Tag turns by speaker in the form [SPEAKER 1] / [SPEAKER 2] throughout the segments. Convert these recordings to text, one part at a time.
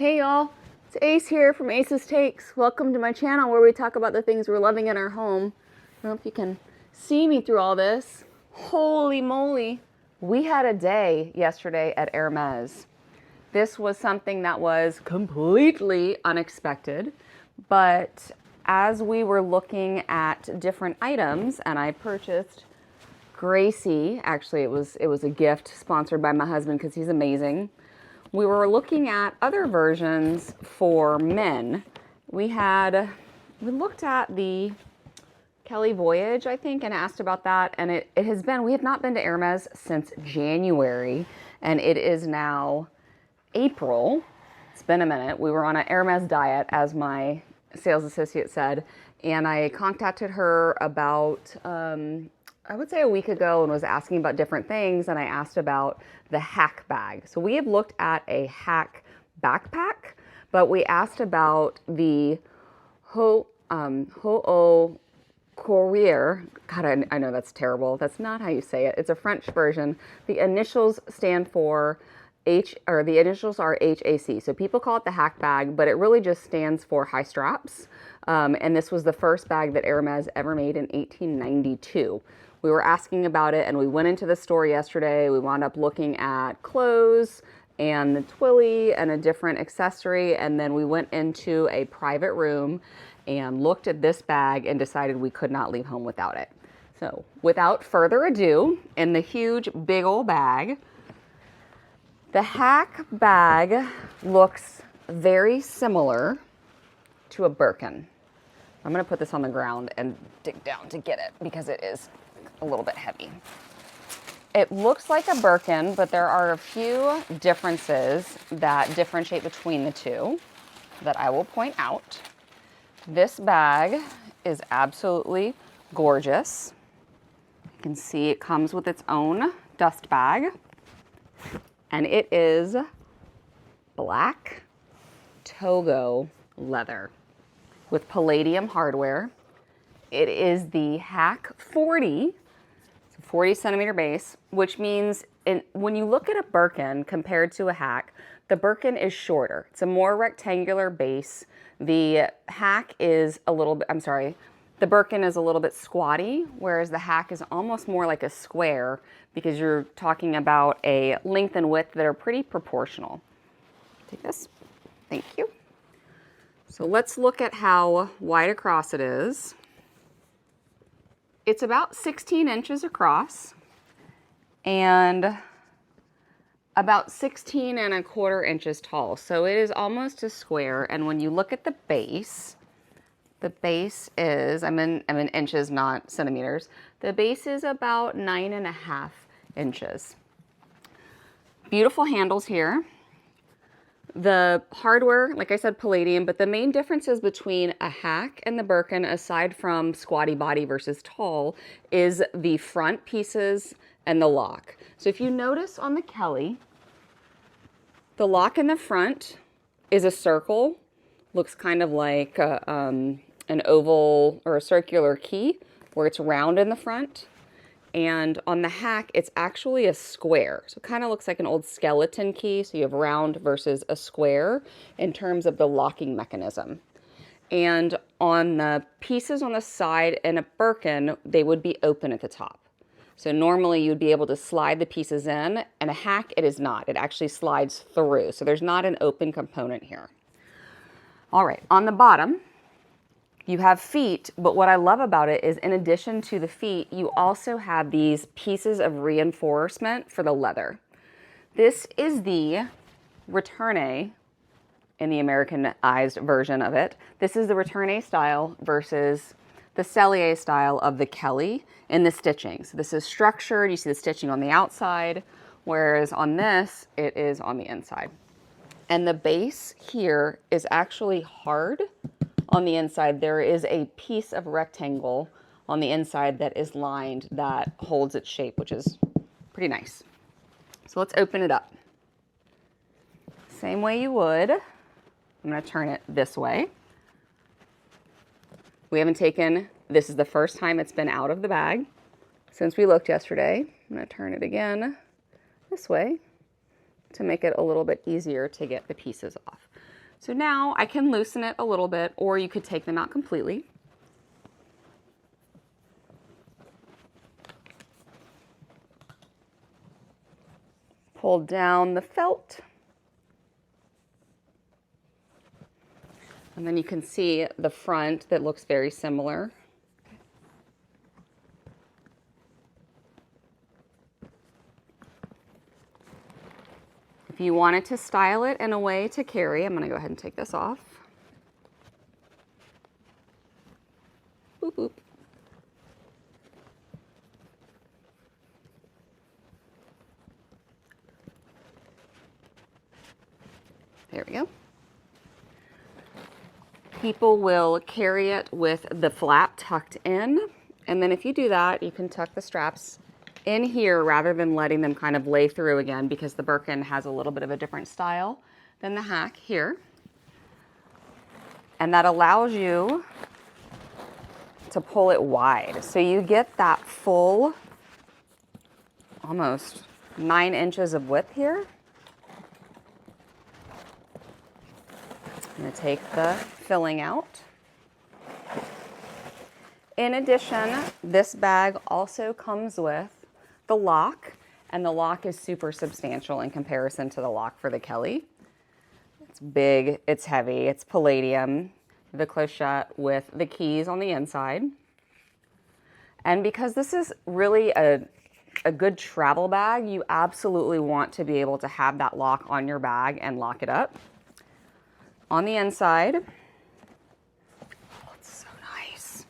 [SPEAKER 1] Hey y'all, it's Ace here from Ace's Takes. Welcome to my channel where we talk about the things we're loving in our home. I don't know if you can see me through all this. Holy moly. We had a day yesterday at Hermès. This was something that was completely unexpected, but as we were looking at different items, and I purchased Gracie, actually it was a gift sponsored by my husband because he's amazing. We were looking at other versions for men. We looked at the Kelly Voyage, I think, and asked about that. And we have not been to Hermes since January, and it is now April. It's been a minute. We were on a Hermes diet, as my sales associate said, and I contacted her about, I would say a week ago, and was asking about different things, and I asked about the HAC bag. So we have looked at a HAC backpack, but we asked about the Haut Courroies. God, I know that's terrible. That's not how you say it. It's a French version. The initials stand for the initials are HAC. So people call it the HAC bag, but it really just stands for high straps. And this was the first bag that Hermes ever made in 1892. We were asking about it, and we went into the store yesterday. We wound up looking at clothes and the twilly and a different accessory, and then we went into a private room and looked at this bag and decided we could not leave home without it. So without further ado, in the huge big old bag, the HAC bag looks very similar to a Birkin. I'm going to put this on the ground and dig down to get it because it is a little bit heavy. It looks like a Birkin, but there are a few differences that differentiate between the two that I will point out. This bag is absolutely gorgeous. You can see it comes with its own dust bag, and it is black Togo leather with palladium hardware. It is the HAC 40. 40 centimeter base, which means when you look at a Birkin compared to a HAC, the Birkin is shorter. It's a more rectangular base. The HAC is the Birkin is a little bit squatty, whereas the HAC is almost more like a square because you're talking about a length and width that are pretty proportional. Take this. Thank you. So let's look at how wide across it is. It's about 16 inches across and about 16 and a quarter inches tall. So it is almost a square. And when you look at the base is, I'm in inches, not centimeters. The base is about 9.5 inches. Beautiful handles here. The hardware, like I said, palladium, but the main differences between a HAC and the Birkin, aside from squatty body versus tall, is the front pieces and the lock. So if you notice on the Kelly, the lock in the front is a circle, looks kind of like an oval or a circular key where it's round in the front. And on the HAC, it's actually a square. So it kind of looks like an old skeleton key. So you have round versus a square in terms of the locking mechanism. And on the pieces on the side in a Birkin, they would be open at the top. So normally you'd be able to slide the pieces in, and a HAC, it is not. It actually slides through. So there's not an open component here. All right, on the bottom, you have feet, but what I love about it is in addition to the feet, you also have these pieces of reinforcement for the leather. This is the Returne in the Americanized version of it. This is the Returne style versus the Cellier style of the Kelly in the stitching. So this is structured. You see the stitching on the outside, whereas on this, it is on the inside. And the base here is actually hard. On the inside, there is a piece of rectangle on the inside that is lined that holds its shape, which is pretty nice. So let's open it up. Same way you would. I'm going to turn it this way. This is the first time it's been out of the bag since we looked yesterday. I'm going to turn it again this way. to make it a little bit easier to get the pieces off. So now I can loosen it a little bit, or you could take them out completely. Pull down the felt. And then you can see the front that looks very similar. If you wanted to style it in a way to carry, I'm going to go ahead and take this off. Boop, boop. There we go. People will carry it with the flap tucked in, and then if you do that, you can tuck the straps in here rather than letting them kind of lay through again, because the Birkin has a little bit of a different style than the HAC here. And that allows you to pull it wide. So you get that full, almost 9 inches of width here. I'm going to take the filling out. In addition, this bag also comes with the lock, and the lock is super substantial in comparison to the lock for the Kelly. It's big, it's heavy, it's palladium, the clochette with the keys on the inside. And because this is really a good travel bag, you absolutely want to be able to have that lock on your bag and lock it up. On the inside, oh, it's so nice.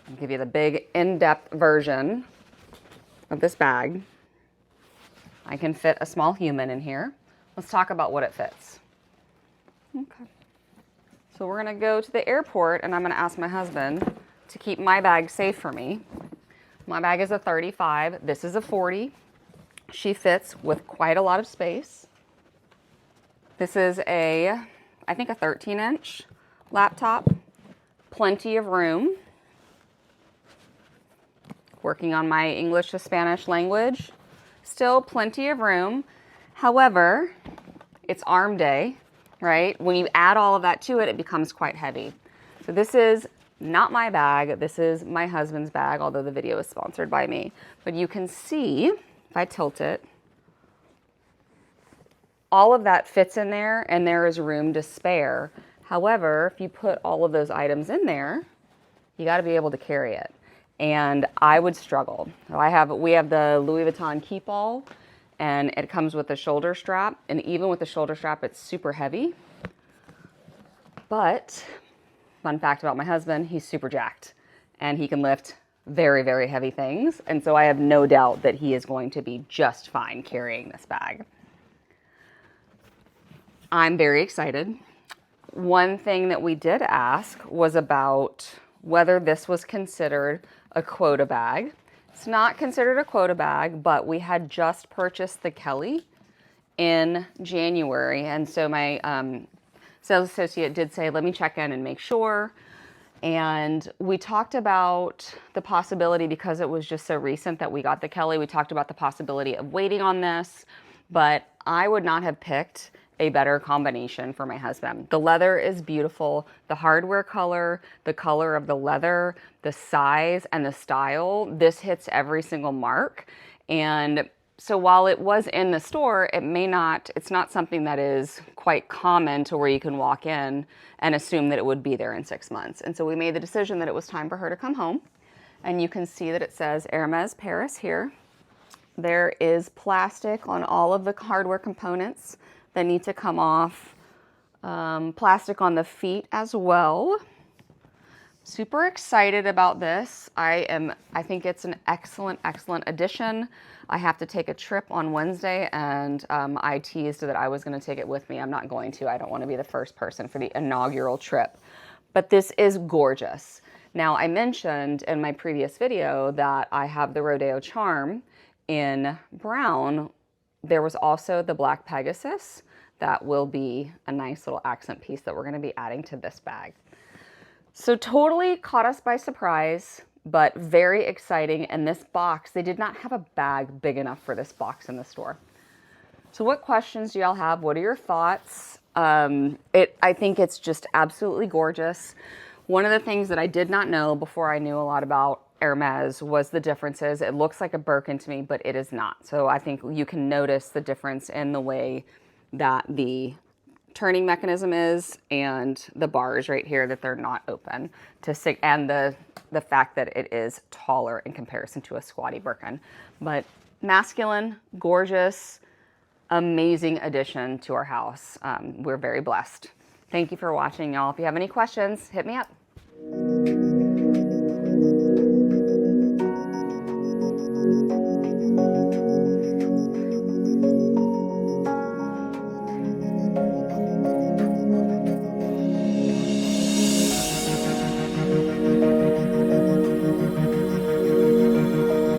[SPEAKER 1] I'll give you the big in-depth version of this bag. I can fit a small human in here. Let's talk about what it fits. Okay. So we're gonna go to the airport, and I'm gonna ask my husband to keep my bag safe for me. My bag is a 35, this is a 40. She fits with quite a lot of space. This is I think a 13-inch laptop, plenty of room. Working on my English to Spanish language, still plenty of room. However, it's arm day, right? When you add all of that to it, it becomes quite heavy. So this is not my bag, this is my husband's bag, although the video is sponsored by me. But you can see, if I tilt it, all of that fits in there, and there is room to spare. However, if you put all of those items in there, you got to be able to carry it. And I would struggle. So we have the Louis Vuitton Keep All, and it comes with a shoulder strap. And even with the shoulder strap, it's super heavy. But fun fact about my husband, he's super jacked, and he can lift very, very heavy things. And so I have no doubt that he is going to be just fine carrying this bag. I'm very excited. One thing that we did ask was about whether this was considered a quota bag. It's not considered a quota bag, but we had just purchased the Kelly in January. And so my sales associate did say, let me check in and make sure. And we talked about the possibility, because it was just so recent that we got the Kelly, we talked about the possibility of waiting on this, but I would not have picked a better combination for my husband. The leather is beautiful, the hardware color, the color of the leather, the size and the style, this hits every single mark. And so while it was in the store, it's not something that is quite common to where you can walk in and assume that it would be there in 6 months. And so we made the decision that it was time for her to come home. And you can see that it says Hermès Paris here. There is plastic on all of the hardware components that need to come off. Plastic on the feet as well. Super excited about this. I think it's an excellent addition. I have to take a trip on Wednesday, and I teased that I was going to take it with me. I'm not going to. I don't want to be the first person for the inaugural trip. But this is gorgeous. Now, I mentioned in my previous video that I have the Rodeo Charm in brown. There was also the Black Pegasus. That will be a nice little accent piece that we're going to be adding to this bag. So totally caught us by surprise, but very exciting. And this box, they did not have a bag big enough for this box in the store. So what questions do y'all have? What are your thoughts? I think it's just absolutely gorgeous. One of the things that I did not know before I knew a lot about Hermes was the differences. It looks like a Birkin to me, but it is not. So I think you can notice the difference in the way that the turning mechanism is and the bars right here that they're not open and the fact that it is taller in comparison to a squatty Birkin. But masculine, gorgeous, amazing addition to our house. We're very blessed. Thank you for watching, y'all. If you have any questions, hit me up.